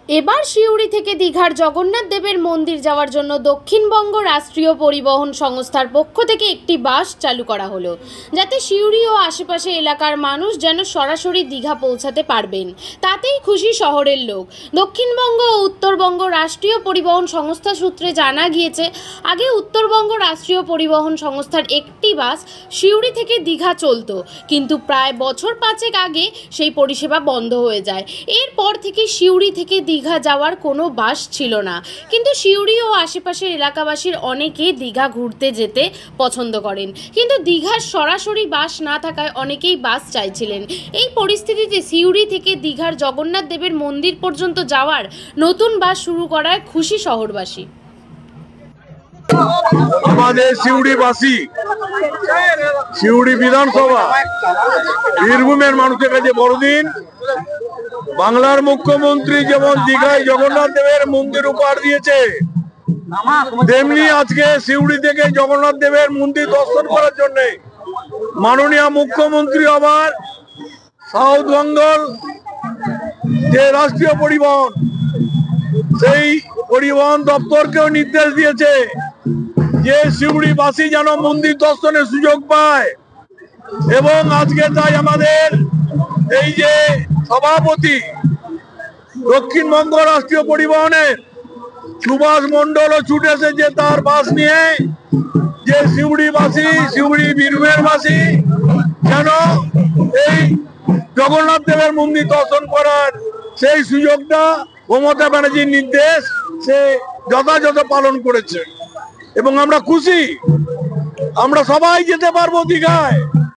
এবার সিউড়ি থেকে দীঘার জগন্নাথ দেবের মন্দির যাওয়ার জন্য দক্ষিণবঙ্গ রাষ্ট্রীয় পরিবহন সংস্থার পক্ষ থেকে একটি বাস চালু করা হলো, যাতে সিউড়ি ও আশেপাশে এলাকার মানুষ যেন সরাসরি দীঘা পৌঁছাতে পারবেন। তাতেই খুশি শহরের লোক। দক্ষিণবঙ্গ ও উত্তরবঙ্গ রাষ্ট্রীয় পরিবহন সংস্থা সূত্রে জানা গিয়েছে, আগে উত্তরবঙ্গ রাষ্ট্রীয় পরিবহন সংস্থার একটি বাস সিউড়ি থেকে দীঘা চলত, কিন্তু প্রায় বছর 5 আগে সেই পরিষেবা বন্ধ হয়ে যায়। এরপর থেকে সিউড়ি থেকে দীঘা যাওয়ার কোনো বাস ছিল না, কিন্তু সিউড়ি ও আশেপাশের এলাকাবাসীর অনেকেই দীঘা ঘুরতে যেতে পছন্দ করেন, কিন্তু দীঘার সরাসরি বাস না থাকায় অনেকেই বাস চাইছিলেন। এই পরিস্থিতিতে সিউড়ি থেকে দীঘার জগন্নাথ দেবের মন্দির পর্যন্ত যাওয়ার নতুন বাস শুরু করায় খুশি শহরবাসী। আমাদের সিউড়িবাসী, সিউড়ি বিধানসভা, বীরভূমের মানুষের কাছে বড়দিন। বাংলার মুখ্যমন্ত্রী যেমন দীঘায় জগন্নাথ দেবের মন্দির উপহার দিয়েছে, তেমনি আজকে সিউড়ি থেকে জগন্নাথ দেবের মন্দির দর্শন করার জন্য মাননীয় মুখ্যমন্ত্রী আবার সাউথ বেঙ্গল যে রাষ্ট্রীয় পরিবহন, সেই পরিবহন দপ্তরকেও নির্দেশ দিয়েছে যে সিউড়িবাসী যেন মন্দির দর্শনের সুযোগ পায়। এবং আজকে তাই আমাদের এই যে সভাপতি দক্ষিণবঙ্গ রাষ্ট্রীয় পরিবহনের সুভাষ মন্ডলও ছুটে এসেছে তার বাস নিয়ে, যে সিউড়িবাসী, সিউড়ি বীরভূমের বাসী যেন এই জগন্নাথ দেবের মন্দির দর্শন করার সেই সুযোগটা মমতা ব্যানার্জির নির্দেশ সে যথাযথ পালন করেছে। এবং আমরা খুশি, আমরা সবাই যেতে পারবো দীঘায়।